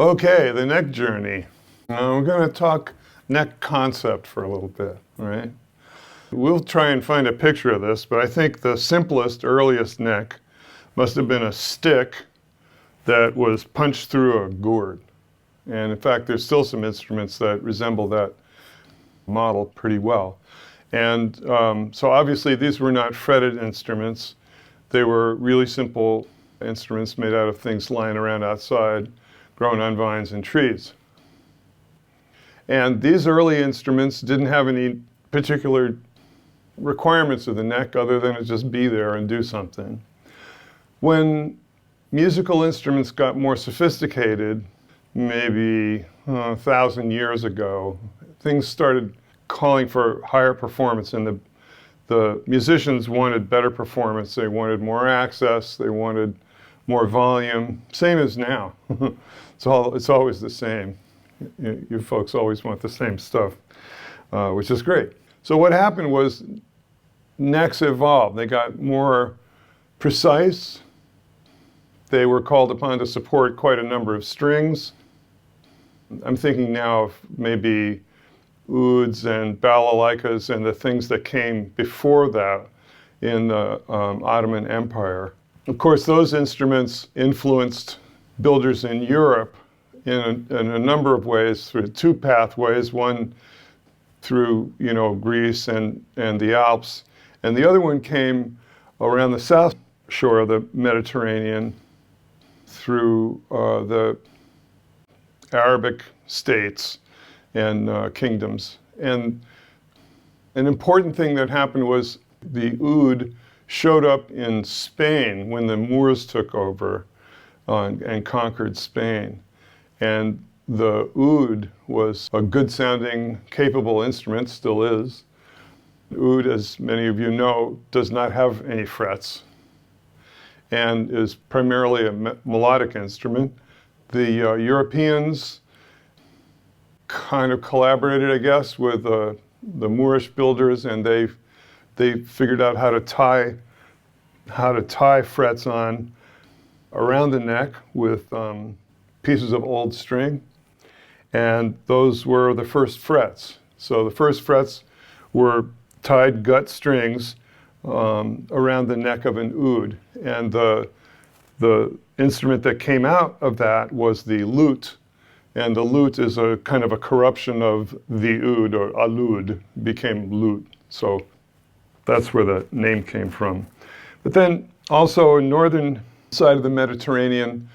Okay, the neck journey. Now we're going to talk neck concept for a little bit, right? We'll try and find a picture of this, but I think the simplest, earliest neck must have been a stick that was punched through a gourd. And in fact, there's still some instruments that resemble that model pretty well. And so obviously these were not fretted instruments. They were really simple instruments made out of things lying around outside, growing on vines and trees. And these early instruments didn't have any particular requirements of the neck other than to just be there and do something. When musical instruments got more sophisticated, maybe 1,000 years ago, things started calling for higher performance, and the musicians wanted better performance. They wanted more access. They wanted more volume. Same as now. It's always the same. You folks always want the same stuff, which is great. So what happened was necks evolved. They got more precise. They were called upon to support quite a number of strings. I'm thinking now of maybe ouds and balalaikas and the things that came before that in the Ottoman Empire. Of course, those instruments influenced builders in Europe in a number of ways, through two pathways, one through Greece and the Alps, and the other one came around the south shore of the Mediterranean through the Arabic states and kingdoms. And an important thing that happened was the oud showed up in Spain when the Moors took over and conquered Spain. And the oud was a good sounding, capable instrument, still is. Oud, as many of you know, does not have any frets and is primarily a melodic instrument. The Europeans kind of collaborated, I guess, with the Moorish builders, and they figured out how to tie frets on around the neck with pieces of old string, and those were the first frets. So the first frets were tied gut strings around the neck of an oud, and the instrument that came out of that was the lute. And the lute is a kind of a corruption of the oud, or alud, became lute. So that's where the name came from. But then also in northern side of the Mediterranean,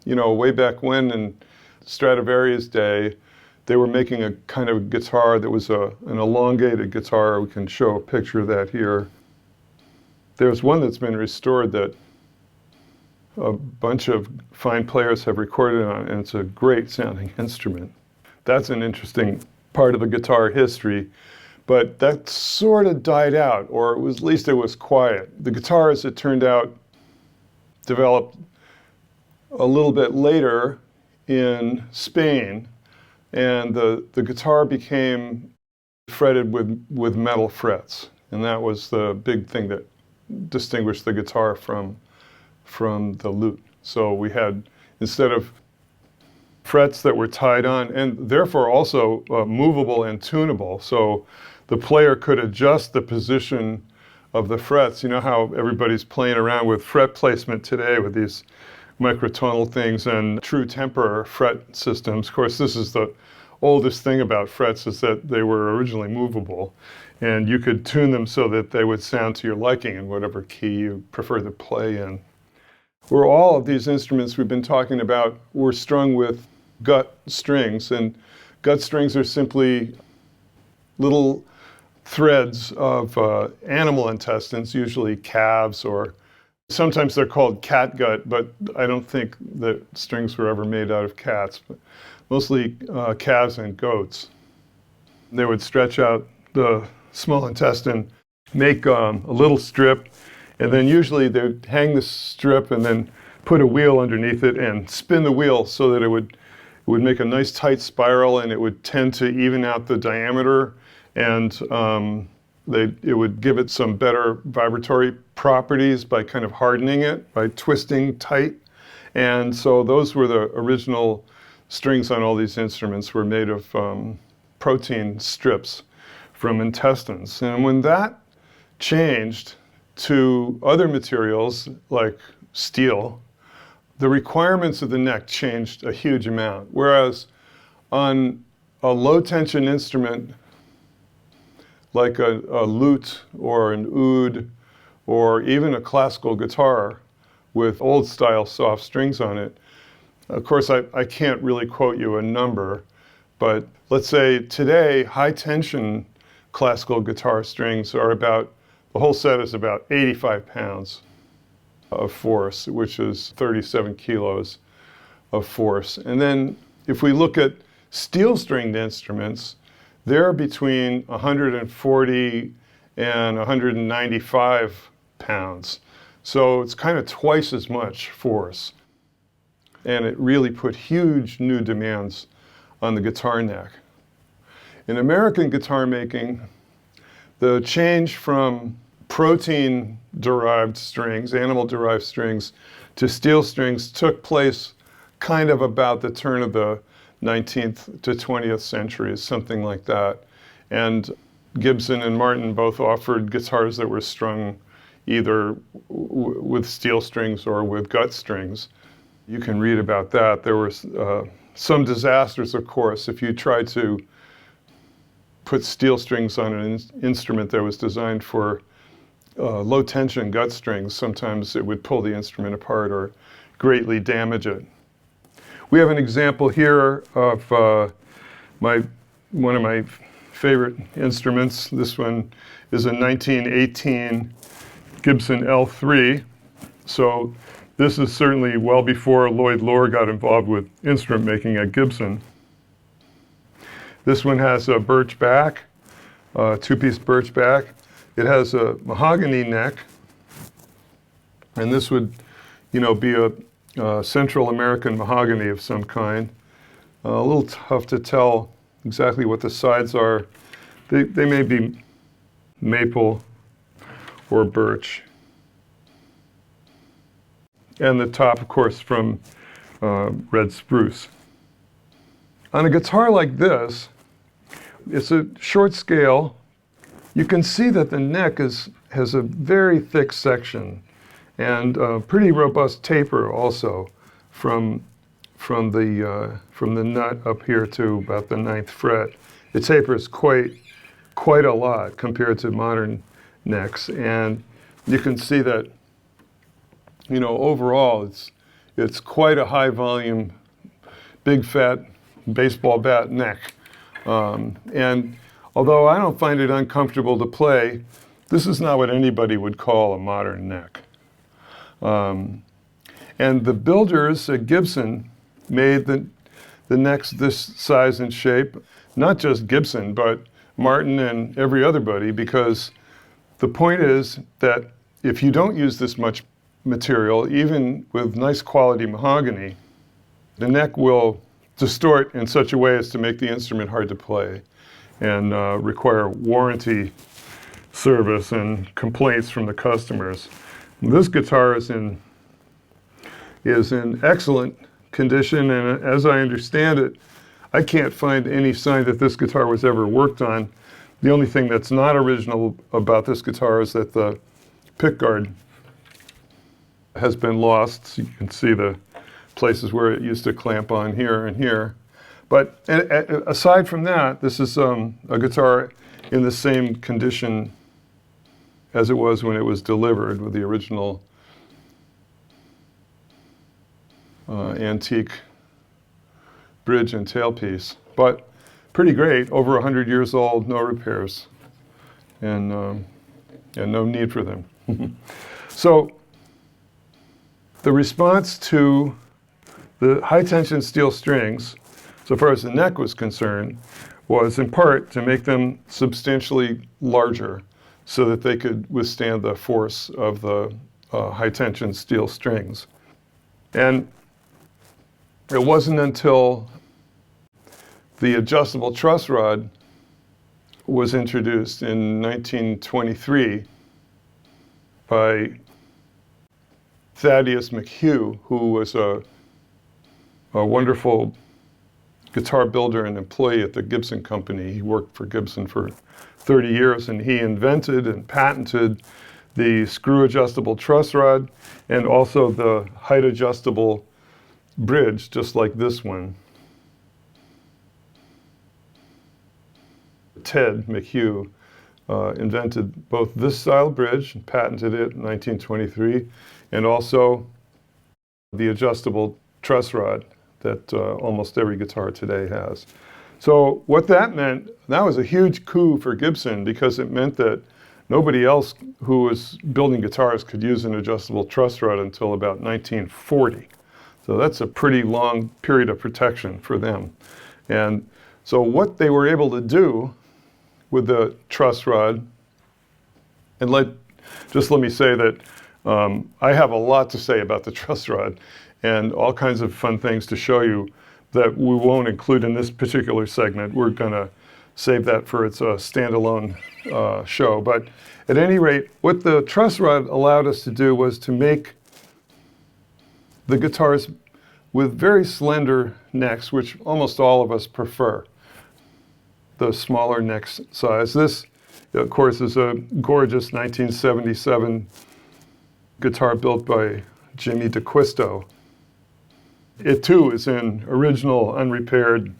way back when in Stradavarius' day, they were making a kind of guitar that was an elongated guitar. We can show a picture of that here. There's one that's been restored that a bunch of fine players have recorded on, and it's a great sounding instrument. That's an interesting part of the guitar history, but that sort of died out, or at least it was quiet. The guitar, as it turned out, developed a little bit later in Spain, and the guitar became fretted with metal frets, and that was the big thing that distinguished the guitar from the lute. So we had, instead of frets that were tied on, and therefore also movable and tunable, so the player could adjust the position of the frets. You know how everybody's playing around with fret placement today with these microtonal things and true temper fret systems. Of course, this is the oldest thing about frets, is that they were originally movable, and you could tune them so that they would sound to your liking in whatever key you prefer to play in. Where all of these instruments we've been talking about were strung with gut strings, and gut strings are simply little threads of animal intestines, usually calves, or sometimes they're called catgut, but I don't think that strings were ever made out of cats, but mostly calves and goats. They would stretch out the small intestine, make a little strip, and then usually they'd hang the strip and then put a wheel underneath it and spin the wheel so that it would make a nice tight spiral, and it would tend to even out the diameter, and it would give it some better vibratory properties by kind of hardening it, by twisting tight. And so those were the original strings on all these instruments were made of protein strips from intestines. And when that changed to other materials like steel, the requirements of the neck changed a huge amount. Whereas on a low tension instrument like a lute or an oud or even a classical guitar with old style soft strings on it, of course I can't really quote you a number, but let's say today high tension classical guitar strings are about, the whole set is about 85 pounds of force, which is 37 kilos of force. And then if we look at steel stringed instruments, they're between 140 and 195 pounds. So it's kind of twice as much force. And it really put huge new demands on the guitar neck. In American guitar making, the change from protein-derived strings, animal-derived strings, to steel strings took place kind of about the turn of the 19th to 20th centuries, something like that. And Gibson and Martin both offered guitars that were strung either with steel strings or with gut strings. You can read about that. There were some disasters, of course, if you tried to put steel strings on an instrument that was designed for low tension gut strings. Sometimes it would pull the instrument apart or greatly damage it. We have an example here of one of my favorite instruments. This one is a 1918 Gibson L3. So this is certainly well before Lloyd Loar got involved with instrument making at Gibson. This one has a birch back, two-piece birch back. It has a mahogany neck, and this would, be a Central American mahogany of some kind. A little tough to tell exactly what the sides are. They may be maple or birch. And the top, of course, from red spruce. On a guitar like this, it's a short scale. You can see that the neck has a very thick section and a pretty robust taper also from the nut up here to about the 9th fret. It tapers quite a lot compared to modern necks, and you can see that overall it's quite a high volume, big fat baseball bat neck. And although I don't find it uncomfortable to play, this is not what anybody would call a modern neck. And the builders at Gibson made the necks this size and shape, not just Gibson, but Martin and every other buddy, because the point is that if you don't use this much material, even with nice quality mahogany, the neck will distort in such a way as to make the instrument hard to play and require warranty service and complaints from the customers. This guitar is in excellent condition, and as I understand it, I can't find any sign that this guitar was ever worked on. The only thing that's not original about this guitar is that the pickguard has been lost. So you can see the places where it used to clamp on here and here. But aside from that, this is a guitar in the same condition as it was when it was delivered, with the original antique bridge and tailpiece. But pretty great, over 100 years old, no repairs, and no need for them. So the response to the high-tension steel strings, so far as the neck was concerned, was in part to make them substantially larger so that they could withstand the force of the high-tension steel strings. And it wasn't until the adjustable truss rod was introduced in 1923 by Thaddeus McHugh, who was a wonderful guitar builder and employee at the Gibson Company. He worked for Gibson for 30 years, and he invented and patented the screw adjustable truss rod and also the height adjustable bridge, just like this one. Ted McHugh invented both this style bridge, patented it in 1923, and also the adjustable truss rod that almost every guitar today has. So what that meant, that was a huge coup for Gibson, because it meant that nobody else who was building guitars could use an adjustable truss rod until about 1940. So that's a pretty long period of protection for them. And so what they were able to do with the truss rod, and just let me say that I have a lot to say about the truss rod and all kinds of fun things to show you that we won't include in this particular segment. We're going to save that for its standalone show. But at any rate, what the truss rod allowed us to do was to make the guitars with very slender necks, which almost all of us prefer, the smaller neck size. This, of course, is a gorgeous 1977 guitar built by Jimmy DeQuisto. It too is in original, unrepaired,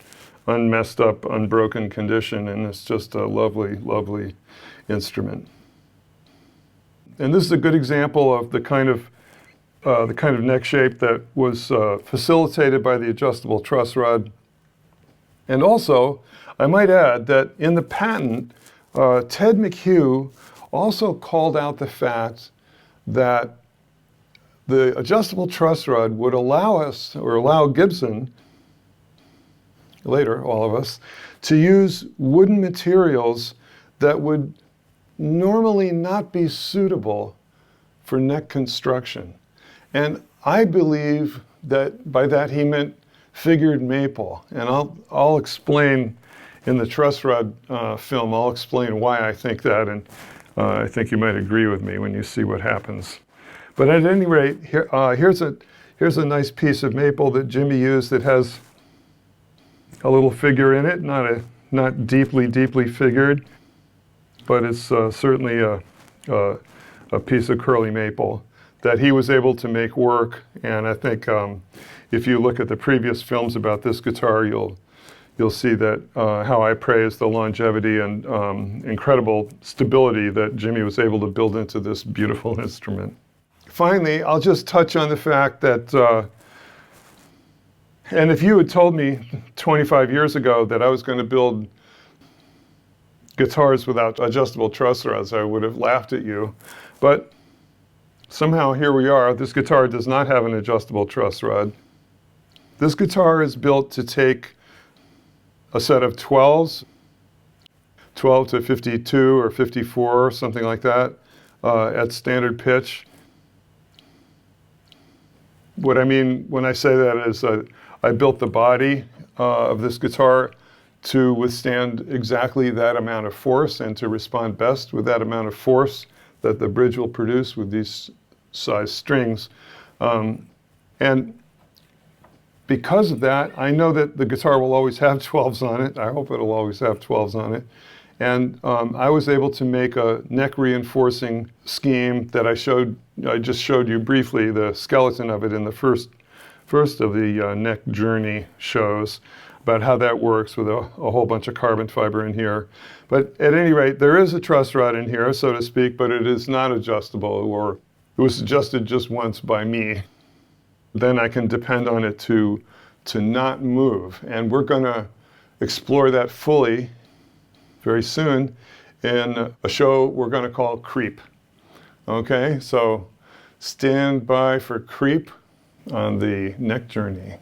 unmessed up, unbroken condition, and it's just a lovely, lovely instrument. And this is a good example of the kind of neck shape that was facilitated by the adjustable truss rod. And also, I might add that in the patent, Ted McHugh also called out the fact that the adjustable truss rod would allow us, or allow Gibson, later all of us, to use wooden materials that would normally not be suitable for neck construction. And I believe that by that he meant figured maple. And I'll explain in the truss rod film, I'll explain why I think that, and I think you might agree with me when you see what happens. But at any rate, here's a nice piece of maple that Jimmy used that has a little figure in it, not deeply, deeply figured, but it's certainly a piece of curly maple that he was able to make work. And I think if you look at the previous films about this guitar, you'll see that how I praise the longevity and incredible stability that Jimmy was able to build into this beautiful instrument. Finally, I'll just touch on the fact that, and if you had told me 25 years ago that I was going to build guitars without adjustable truss rods, I would have laughed at you. But somehow here we are. This guitar does not have an adjustable truss rod. This guitar is built to take a set of 12s, 12 to 52 or 54, something like that, at standard pitch. What I mean when I say that is I built the body of this guitar to withstand exactly that amount of force and to respond best with that amount of force that the bridge will produce with these size strings. And because of that, I know that the guitar will always have 12s on it. I hope it'll always have 12s on it. And I was able to make a neck reinforcing scheme that I just showed you briefly, the skeleton of it in the first of the neck journey shows, about how that works with a whole bunch of carbon fiber in here. But at any rate, there is a truss rod in here, so to speak, but it is not adjustable, or it was adjusted just once by me. Then I can depend on it to not move. And we're going to explore that fully very soon in a show we're going to call Creep. Okay, so stand by for Creep on the neck journey.